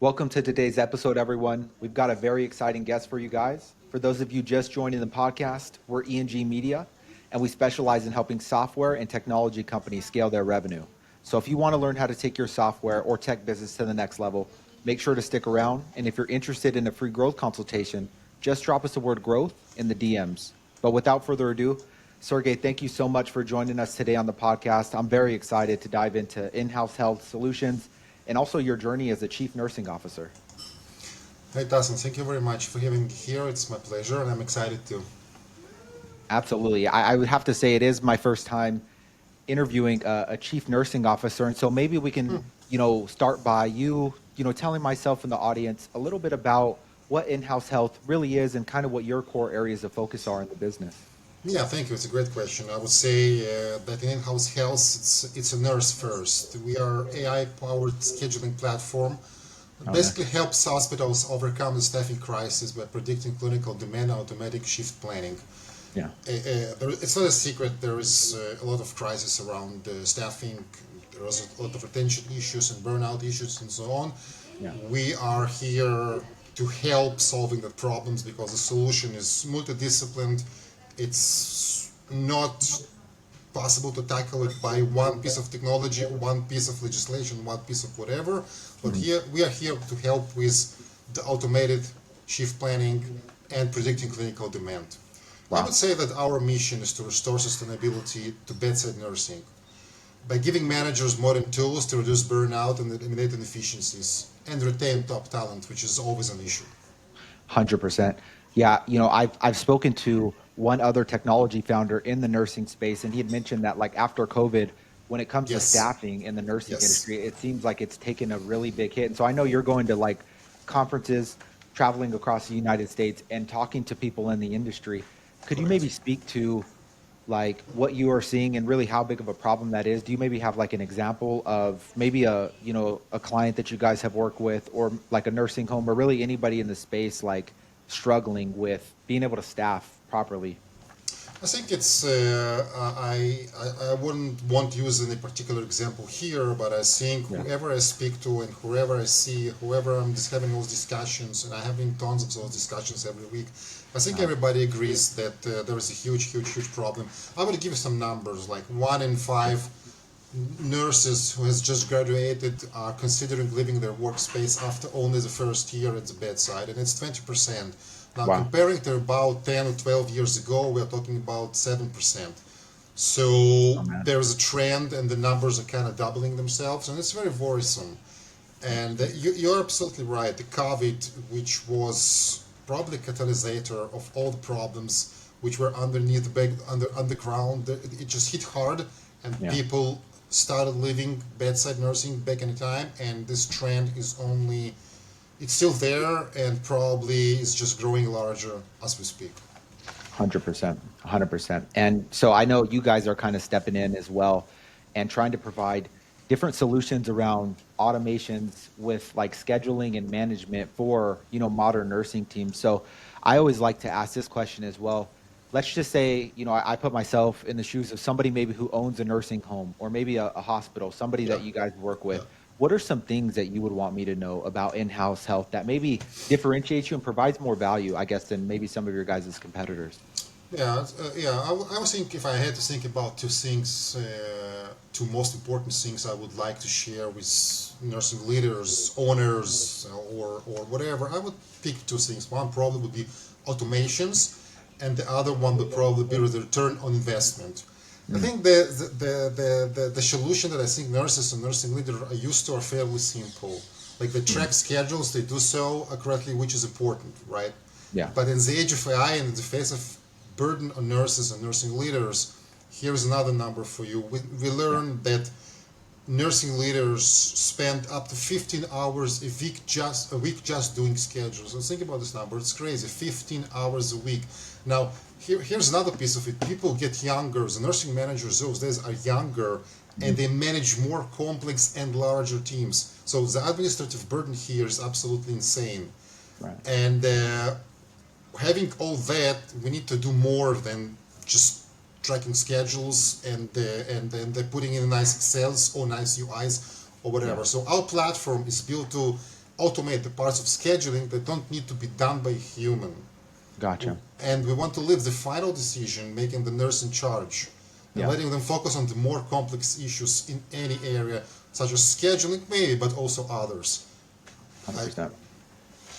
Welcome to today's episode, everyone. We've got a very exciting guest for you guys. For those of you just joining the podcast, we're E.N.G Media, and we specialize in helping software and technology companies scale their revenue. So if you want to learn how to take your software or tech business to the next level, make sure to stick around. And if you're interested in a free growth consultation, just drop us the word growth in the DMs. But without further ado, Sergey, thank you so much for joining us today on the podcast. I'm very excited to dive into in-house health solutions and also your journey as a chief nursing officer. Hey, Dustin, thank you very much for having me here. It's my pleasure, and I'm excited too. Absolutely. I would have to say it is my first time interviewing a chief nursing officer. And so maybe we can, start by telling myself and the audience a little bit about what in-house health really is and kind of what your core areas of focus are in the business. Yeah, thank you. It's a great question. I would say that in in-house health, it's a nurse first. We are AI-powered scheduling platform. It Okay. basically helps hospitals overcome the staffing crisis by predicting clinical demand and automatic shift planning. Yeah. It's not a secret. There is a lot of crisis around staffing. There is a lot of retention issues and burnout issues and so on. Yeah. We are here to help solving the problems because the solution is multidisciplined. It's not possible to tackle it by one piece of technology, one piece of legislation, one piece of whatever. But Mhm. here we are here to help with the automated shift planning and predicting clinical demand. I would Wow. say that our mission is to restore sustainability to bedside nursing by giving managers modern tools to reduce burnout and eliminate inefficiencies and retain top talent, which is always an issue. 100%. Yeah, I've spoken to one other technology founder in the nursing space, and he had mentioned that like after COVID, when it comes to Yes, staffing in the nursing yes, industry, it seems like it's taken a really big hit. And so I know you're going to like conferences, traveling across the United States and talking to people in the industry. Could you maybe correct. speak to like what you are seeing and really how big of a problem that is? Do you maybe have like an example of maybe a client that you guys have worked with or like a nursing home or really anybody in the space like struggling with being able to staff properly? I think it's I wouldn't want to use any particular example here, but I think Yeah. whoever I speak to and whoever I see, whoever I'm just having those discussions, and I having tons of those discussions every week. I think Uh-huh. everybody agrees that there is a huge problem. I will give you some numbers. Like one in Sure. five nurses who has just graduated are considering leaving their workspace after only the first year at the bedside, and it's 20%. Now, Wow. comparing to about 10 or 12 years ago, we're talking about 7%. Oh So man. there's a trend, and the numbers are kind of doubling themselves, and it's very worrisome. And you're absolutely right. The COVID, which was probably a catalyst of all the problems which were underneath the underground, it just hit hard, and Yeah. people started living bedside nursing back in time. And this trend is only it's still there, and probably it's just growing larger as we speak. 100%. 100%. And so I know you guys are kind of stepping in as well and trying to provide different solutions around automations with like scheduling and management for, modern nursing teams. So I always like to ask this question as well. Let's just say, I put myself in the shoes of somebody maybe who owns a nursing home or maybe a hospital, somebody Yeah, that you guys work yeah. with. What are some things that you would want me to know about in-house health that maybe differentiates you and provides more value, I guess, than maybe some of your guys' competitors? Yeah. I would think if I had to think about two things, two most important things I would like to share with nursing leaders, owners, or whatever, I would pick two things. One probably would be automations, and the other one would probably be the return on investment. I Mm, think the solution that I think nurses and nursing leaders are used to are fairly simple. Like they mm, track schedules, they do so accurately, which is important, right? yeah, But in the age of AI and in the face of burden on nurses and nursing leaders, here's another number for you. We yeah, learned that nursing leaders spend up to 15 hours a week just doing schedules. So think about this number. It's crazy. 15 hours a week. Now, here's another piece of it. People get younger. The nursing managers those days are younger, and mm, they manage more complex and larger teams. So the administrative burden here is absolutely insane. right. And having all that, we need to do more than just tracking schedules and then putting in nice Excels or nice UIs or Yeah, whatever. So our platform is built to automate the parts of scheduling that don't need to be done by a human. Gotcha. And we want to leave the final decision making the nurse in charge and Yeah. letting them focus on the more complex issues in any area, such as scheduling, maybe, but also others. I, 100%.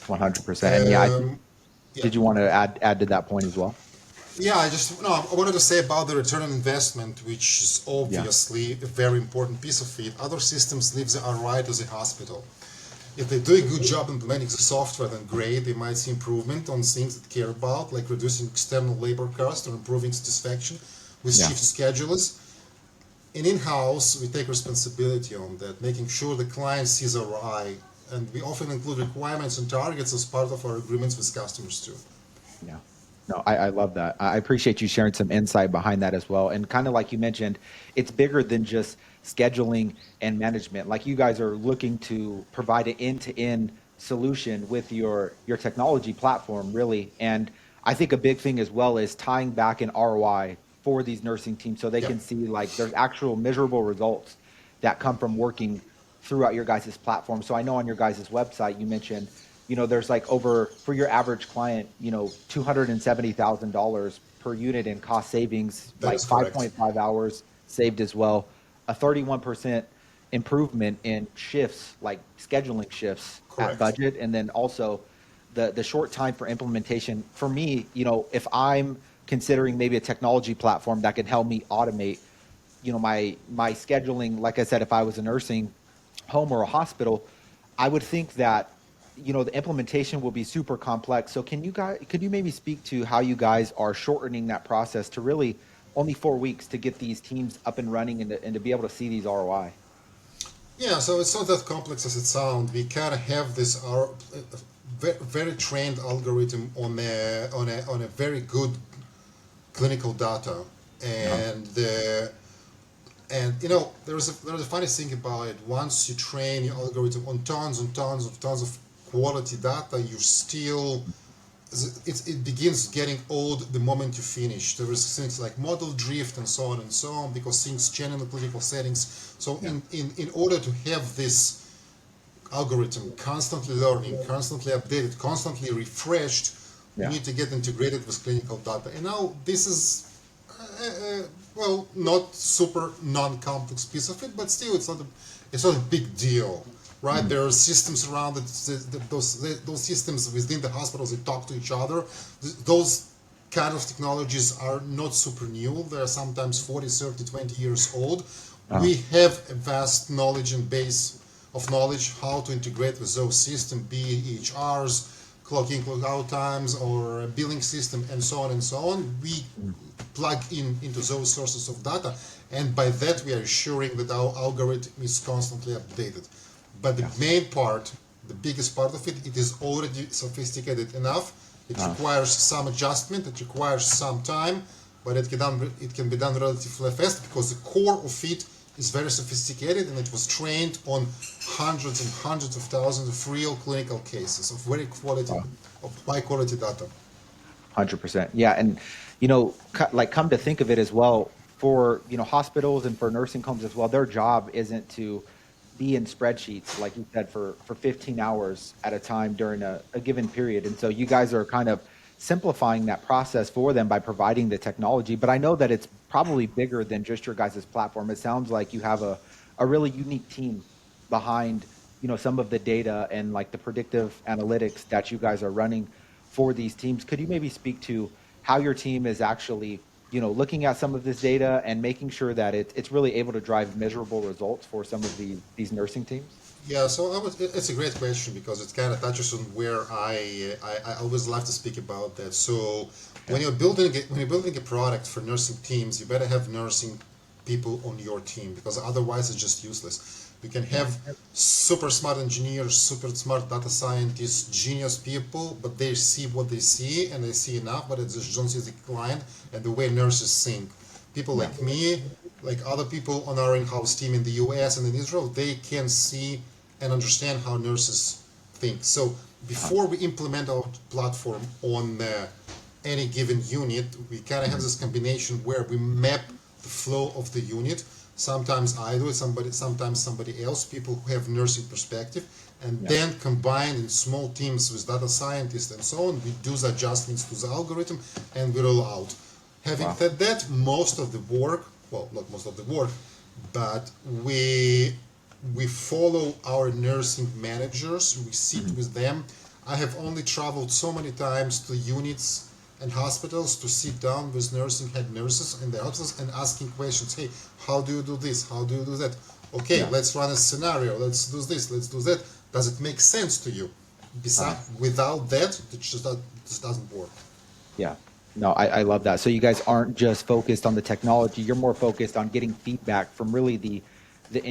100%. And yeah, yeah. did you want to add to that point as well? Yeah, I wanted to say about the return on investment, which is Yeah. obviously a very important piece of it. Other systems leave the ROI to the hospital. If they do a good job implementing the software, then great. They might see improvement on things that care about, like reducing external labor cost or improving satisfaction with Yeah. shift schedulers. And in-house, we take responsibility on that, making sure the client sees ROI, and we often include requirements and targets as part of our agreements with customers too. Yeah. No, I love that. I appreciate you sharing some insight behind that as well. And kind of like you mentioned, it's bigger than just scheduling and management. Like you guys are looking to provide an end-to-end solution with your technology platform, really. And I think a big thing as well is tying back an ROI for these nursing teams so they Yeah. can see like there's actual measurable results that come from working throughout your guys' platform. So I know on your guys' website you mentioned, there's like over for your average client, $270,000 per unit in cost savings, That like is correct. 5.5 hours saved as well, a 31% improvement in shifts, like scheduling shifts at Correct. budget, and then also the short time for implementation. For me, if I'm considering maybe a technology platform that could help me automate my scheduling, like I said, if I was a nursing home or a hospital, I would think that the implementation will be super complex. So could you maybe speak to how you guys are shortening that process to really only 4 weeks to get these teams up and running and to be able to see these ROI? Yeah, so it's not that complex as it sounds. We kind of have this very trained algorithm on a very good clinical data, Uh-huh. and there's a funny thing about it. Once you train your algorithm on tons and tons of quality data, you still it begins getting old the moment you finish. There is things like model drift and so on and so on because things change in the clinical settings. So Yeah. in order to have this algorithm constantly learning, constantly updated, constantly refreshed, you Yeah. need to get integrated with clinical data. And now this is, well, not super non-complex piece of it, but still it's not a big deal, right? Mhm. There are systems around it, those systems within the hospitals, they talk to each other. Those kind of technologies are not super new. They are sometimes 40, 30, 20 years old. Uh-huh. We have a vast knowledge and base of knowledge how to integrate with those systems, be it EHRs, clock in, clock out times, or a billing system, and so on and so on. We plug into those sources of data, and by that we are assuring that our algorithm is constantly updated. But the Yeah. main part, the biggest part of it, it is already sophisticated enough. It Uh-huh. requires some adjustment, it requires some time, but it can be done relatively fast because the core of it is very sophisticated and it was trained on hundreds and hundreds of thousands of real clinical cases of Wow. of high quality data. 100%. Yeah. And, like come to think of it as well, for, hospitals and for nursing homes as well, their job isn't to be in spreadsheets, like you said, for 15 hours at a time during a given period. And so you guys are kind of simplifying that process for them by providing the technology. But I know that it's probably bigger than just your guys' platform. It sounds like you have a really unique team behind, some of the data and like the predictive analytics that you guys are running for these teams. Could you maybe speak to how your team is actually, looking at some of this data and making sure that it's really able to drive measurable results for some of these nursing teams? Yeah, so it's a great question because it kind of touches on where I always love to speak about that. So Yeah. when you're building a product for nursing teams, you better have nursing people on your team because otherwise it's just useless. You can Yeah. have super smart engineers, super smart data scientists, genius people, but they see what they see and they see enough, but they just don't see the client and the way nurses think. People Yeah. like me, like other people on our in-house team in the US and in Israel, they can see and understand how nurses think. So Uh-huh. before we implement our platform on any given unit, we kind of have Mhm. this combination where we map the flow of the unit. Sometimes I do it, sometimes somebody else, people who have nursing perspective, and Yeah. then combined in small teams with data scientists and so on, we do the adjustments to the algorithm and we roll out. Having Wow. said that, most of the work, well, not most of the work, but we follow our nursing managers, we sit Mhm. with them. I have only traveled so many times to units and hospitals to sit down with nursing head nurses in the offices and asking questions. Hey, how do you do this? How do you do that? Okay, Yeah. let's run a scenario. Let's do this. Let's do that. Does it make sense to you? Uh-huh. Without that, just doesn't work. Yeah. No, I love that. So you guys aren't just focused on the technology, you're more focused on getting feedback from really the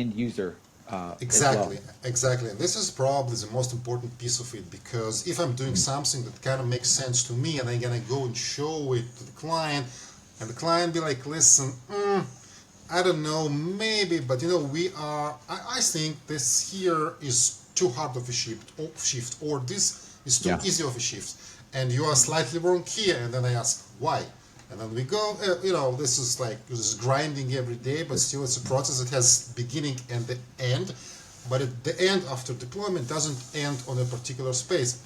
end user as well. Exactly, exactly. And this is probably the most important piece of it, because if I'm doing Mhm. something that kind of makes sense to me and I'm gonna go and show it to the client, and the client be like, listen, I don't know, maybe, but I think this here is too hard of a shift, or this is too Yeah. easy of a shift, and you are slightly wrong here. And then I ask why, and then we go. This is grinding every day, but still it's a process that has beginning and the end. But at the end, after deployment, doesn't end on a particular space,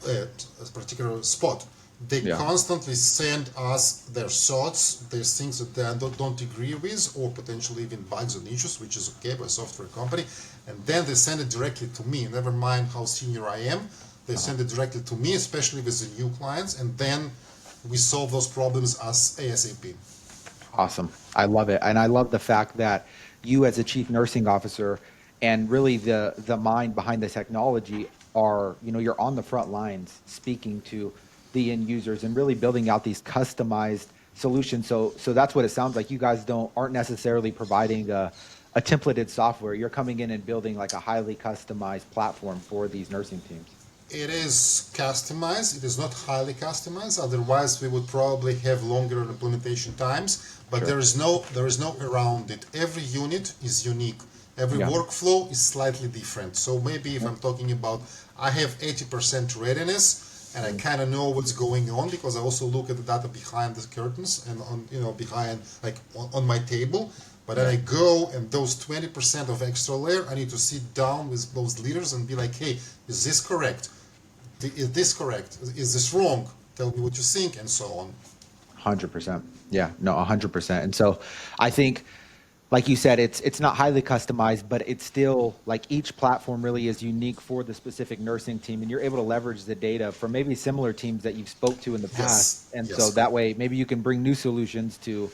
a particular spot. They Yeah. constantly send us their thoughts, their things that they don't agree with, or potentially even bugs and issues, which is okay by a software company. And then they send it directly to me. Never mind how senior I am, they Uh-huh. send it directly to me, especially with the new clients, and then we solve those problems as ASAP. Awesome. I love it. And I love the fact that you as a chief nursing officer and really the mind behind the technology are, you're on the front lines speaking to the end users and really building out these customized solutions. So that's what it sounds like. You guys aren't necessarily providing a templated software. You're coming in and building like a highly customized platform for these nursing teams. It is customized. It is not highly customized. Otherwise, we would probably have longer implementation times. But Sure. there is no around it. Every unit is unique. Every Yeah. workflow is slightly different. So maybe if Yep. I'm talking about, I have 80% readiness, and I Mhm. kind of know what's going on because I also look at the data behind the curtains and behind, like, on my table. But then Yeah. I go, and those 20% of extra layer, I need to sit down with those leaders and be like, hey, is this correct? Is this correct? Is this wrong? Tell me what you think, and so on. 100%. Yeah, no, 100%. And so I think, like you said, it's not highly customized, but it's still like each platform really is unique for the specific nursing team, and you're able to leverage the data from maybe similar teams that you've spoke to in the past. Yes, And so yes, that way, maybe you can bring new solutions to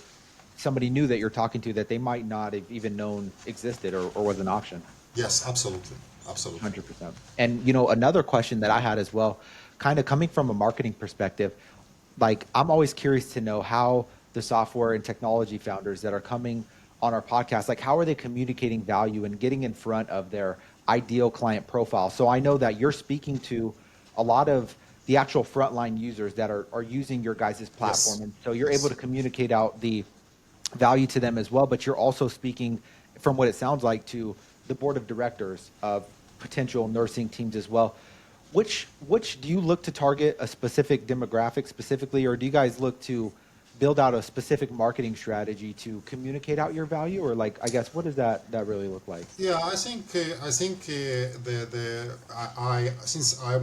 somebody new that you're talking to that they might not have even known existed or was an option. yes, absolutely, absolutely. 100%. And another question that I had as well, kind of coming from a marketing perspective, like I'm always curious to know how the software and technology founders that are coming on our podcast, like how are they communicating value and getting in front of their ideal client profile? So I know that you're speaking to a lot of the actual frontline users that are using your guys' platform. Yes, And so you're able to yes, communicate out the value to them as well, but you're also speaking from what it sounds like to the board of directors of potential nursing teams as well. Which do you look to target a specific demographic specifically, or do you guys look to build out a specific marketing strategy to communicate out your value, or like I guess what does that really look like? yeah. I think the I since I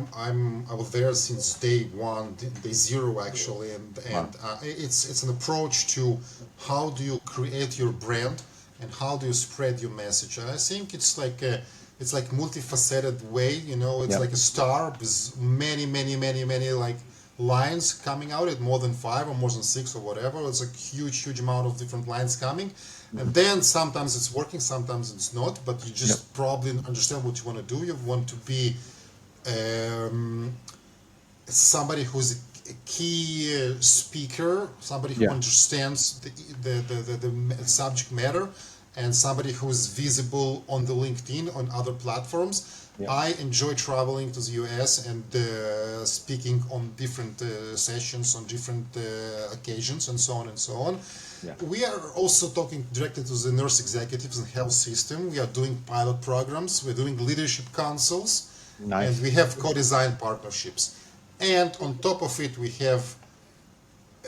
was there since day one, day zero actually, and Wow. it's an approach to how do you create your brand and how do you spread your message. And I think it's like multifaceted way. It's Yep. like a star with many like lines coming out at more than five or more than six or whatever. It's a huge amount of different lines coming, and Mhm. then sometimes it's working, sometimes it's not. But you Yep. just probably understand what you want to do. You want to be um, somebody who's a key speaker, somebody who Yeah. understands the subject matter, and somebody who's visible on the LinkedIn, on other platforms. Yep. I enjoy traveling to the US and speaking on different sessions, on different occasions, and so on and so on. Yeah. We are also talking directly to the nurse executives and health system. We are doing pilot programs, we're doing leadership councils, and Nice. we have co-design partnerships. And on top of it, we have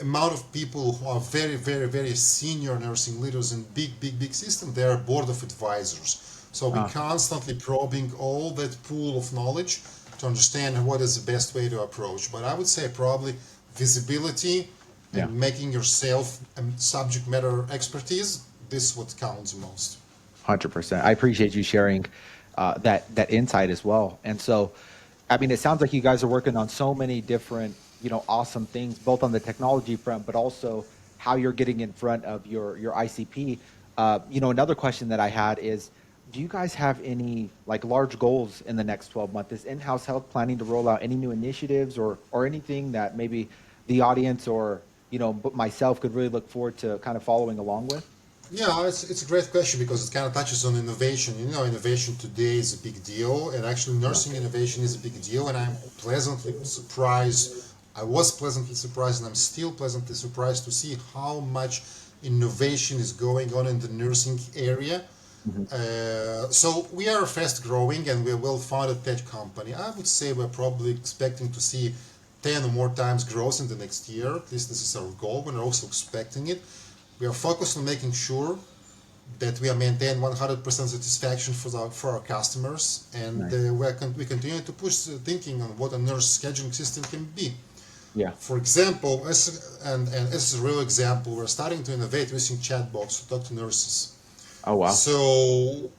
amount of people who are very, very, very senior nursing leaders in big system, they are board of advisors. So we constantly probing all that pool of knowledge to understand what is the best way to approach. But I would say probably visibility Yeah. and making yourself a subject matter expertise, this is what counts most. 100%. I appreciate you sharing that insight as well. And so, I mean, it sounds like you guys are working on so many different, awesome things, both on the technology front, but also how you're getting in front of your ICP. Another question that I had is, do you guys have any like large goals in the next 12 months? Is in-house health planning to roll out any new initiatives or anything that maybe the audience or myself could really look forward to kind of following along with? Yeah, it's a great question because it kind of touches on innovation. Innovation today is a big deal, and actually, Yeah. nursing innovation is a big deal. And I'm pleasantly surprised. I was pleasantly surprised, and I'm still pleasantly surprised to see how much innovation is going on in the nursing area. Hmm. So we are fast growing, and we're a well-founded tech company. I would say we're probably expecting to see 10 or more times growth in the next year. At least this is our goal. We're also expecting it. We are focused on making sure that we are maintain 100% satisfaction for our customers, and Nice. we continue to push the thinking on what a nurse scheduling system can be. Yeah. For example, and this is a real example, we're starting to innovate using chatbots to talk to nurses. Oh, wow. So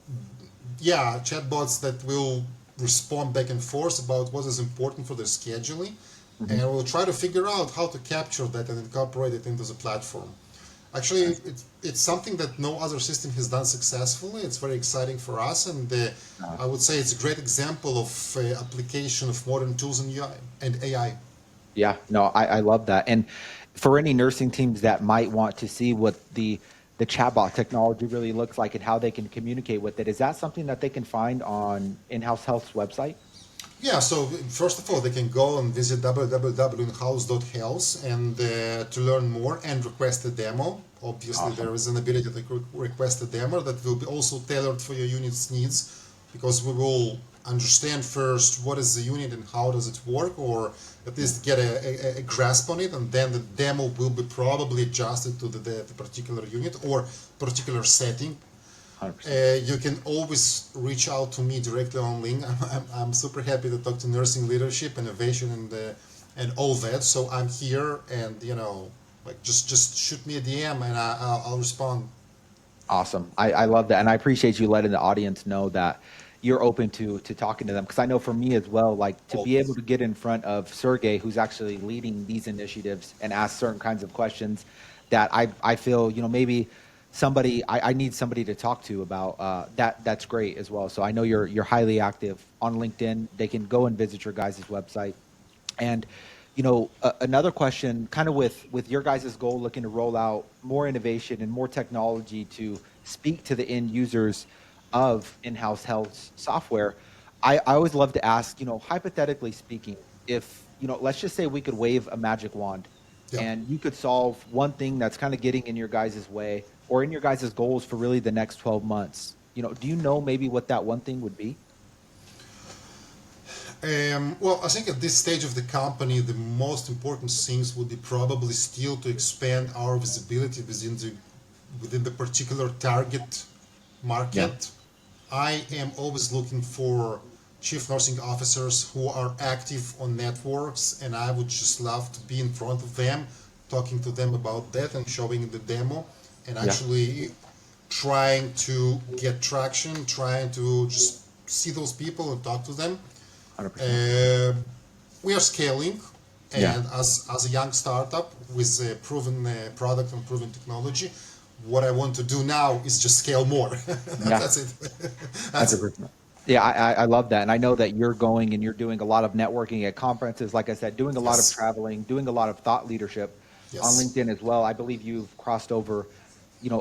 yeah, chatbots that will respond back and forth about what is important for their scheduling, Hmm. and we'll try to figure out how to capture that and incorporate it into the platform. Actually, Nice. it's something that no other system has done successfully. It's very exciting for us, and Uh, I would say it's a great example of application of modern tools and UI and AI. Yeah, no, I love that. And for any nursing teams that might want to see what the chatbot technology really looks like and how they can communicate with it, is that something that they can find on In-House Health's website? Yeah, so first of all, they can go and visit www.inhouse.health and to learn more and request a demo. Obviously, Awesome. there is an ability to request a demo that will be also tailored for your unit's needs, because we will understand first what is the unit and how does it work, or at Yeah, least get a grasp on it, and then the demo will be probably adjusted to the particular unit or particular setting. 100%. You can always reach out to me directly on LinkedIn. I'm super happy to talk to nursing leadership, innovation, and all that. So I'm here, and like just shoot me a DM, and I'll respond. Awesome. I love that. And I appreciate you letting the audience know that you're open to talking to them. Because I know for me as well, like to be able Always. to get in front of Sergey, who's actually leading these initiatives and ask certain kinds of questions that I feel, maybe I need somebody to talk to about that's great as well. So I know you're highly active on LinkedIn. They can go and visit your guys' website. And another question, kind of with your guys' goal, looking to roll out more innovation and more technology to speak to the end users of in-house health software. I always love to ask, hypothetically speaking, if let's just say we could wave a magic wand, Yeah. and you could solve one thing that's kind of getting in your guys' way or in your guys' goals for really the next 12 months. Do you know maybe what that one thing would be? Well, I think at this stage of the company, the most important things would be probably still to expand our visibility within the particular target Yeah. market. I am always looking for chief nursing officers who are active on networks, and I would just love to be in front of them, talking to them about that and showing the demo, and Yeah. actually trying to get traction, trying to just see those people and talk to them. 100%. Uh, we are scaling, Yeah. and as a young startup with a proven product and proven technology, what I want to do now is just scale more. Yeah. That's it. That's it. 100%. Yeah, I love that. And I know that you're going and you're doing a lot of networking at conferences, like I said, doing a lot of Yes. traveling, doing a lot of thought leadership on Yes. LinkedIn as well. I believe you've crossed over,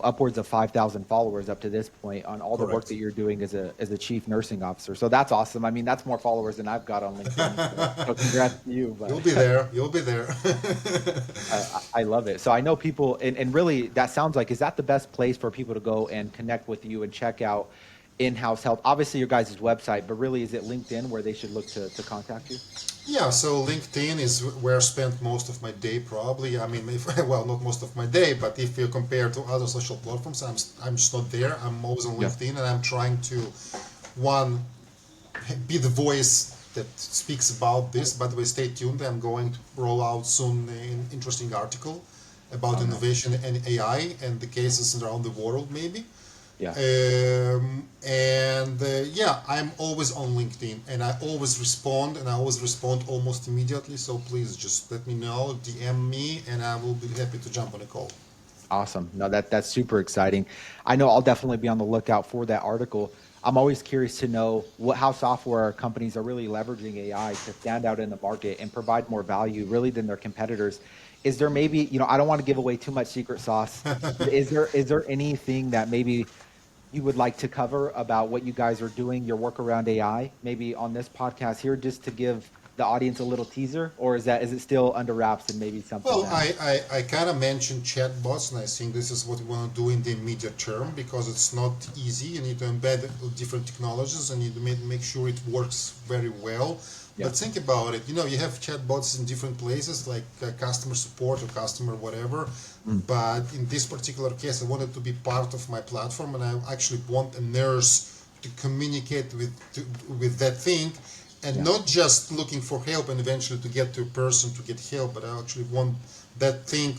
upwards of 5,000 followers up to this point on all the work that Correct. you're doing as a chief nursing officer. So that's awesome. I mean, that's more followers than I've got on LinkedIn. So congrats to you. You'll be But there. You'll be there. I love it. So I know people, and really that sounds like, is that the best place for people to go and connect with you and check out in-house help? Obviously, your guys' website, but really, is it LinkedIn where they should look to contact you? Yeah, so LinkedIn is where I spend most of my day probably. I mean, if, well, not most of my day, but if you compare to other social platforms, I'm just not there. I'm always on Yeah. LinkedIn, and I'm trying to, one, be the voice that speaks about this. By the way, stay tuned. I'm going to roll out soon an interesting article about Oh, no. innovation and AI and the cases around the world, maybe. Yeah. Yeah, I'm always on LinkedIn and I always respond and I always respond almost immediately. So please just let me know, DM me, and I will be happy to jump on a call. Awesome. No, that's super exciting. I know I'll definitely be on the lookout for that article. I'm always curious to know how software companies are really leveraging AI to stand out in the market and provide more value really than their competitors. Is there maybe, I don't want to give away too much secret sauce, but is there anything that maybe you would like to cover about what you guys are doing, your work around AI, maybe on this podcast here, just to give the audience a little teaser, or is it still under wraps and maybe something Well, that? I kind of mentioned chatbots, and I think this is what we want to do in the immediate term because it's not easy. You need to embed different technologies and you need to make sure it works very well. Yeah. But think about it. You have chatbots in different places, like customer support or customer whatever. Mm. But in this particular case, I wanted to be part of my platform, and I actually want a nurse to communicate with that thing, and Yeah. not just looking for help and eventually to get to a person to get help, but I actually want that thing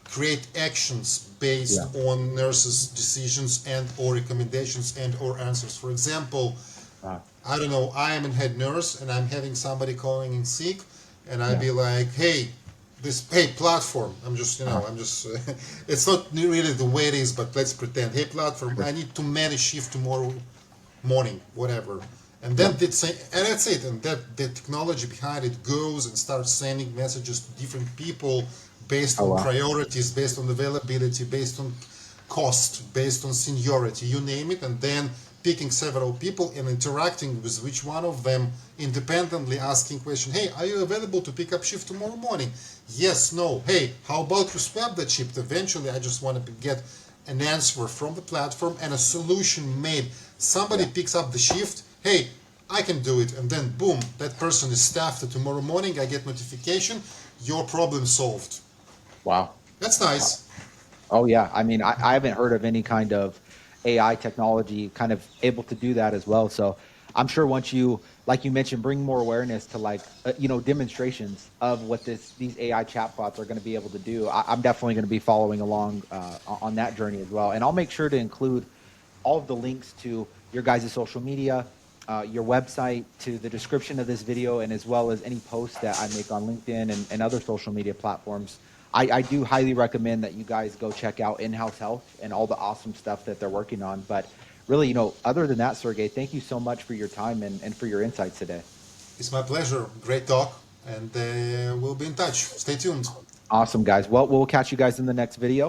create actions Yeah. based on nurses' decisions and or recommendations and or answers. For example, Uh, I don't know, I am a head nurse and I'm having somebody calling in sick, and I'd yeah. be like, hey, hey platform, I'm just, Uh, it's not really the way it is, but let's pretend, hey platform, sure. I need to manage shift tomorrow morning, whatever. And Yeah. then and that's it. And that the technology behind it goes and starts sending messages to different people based Oh, on wow. priorities, based on availability, based on cost, based on seniority, you name it, and then picking several people and interacting with which one of them independently, asking question, hey, are you available to pick up shift tomorrow morning? Yes, no. Hey, how about you swap that shift? Eventually, I just want to get an answer from the platform and a solution made. Somebody Yeah. picks up the shift, hey, I can do it, and then boom, that person is staffed tomorrow morning. I get notification, your problem solved. Wow. That's Wow. nice. Oh, yeah. I mean, I haven't heard of any kind of AI technology kind of able to do that as well. So I'm sure once you, like you mentioned, bring more awareness to like, demonstrations of what these AI chatbots are going to be able to do, I'm definitely going to be following along on that journey as well. And I'll make sure to include all of the links to your guys' social media, your website, to the description of this video, and as well as any posts that I make on LinkedIn and other social media platforms. I do highly recommend that you guys go check out In-House Health and all the awesome stuff that they're working on. But really, other than that, Sergey, thank you so much for your time and for your insights today. It's my pleasure. Great talk, and we'll be in touch. Stay tuned. Awesome, guys. Well, we'll catch you guys in the next video.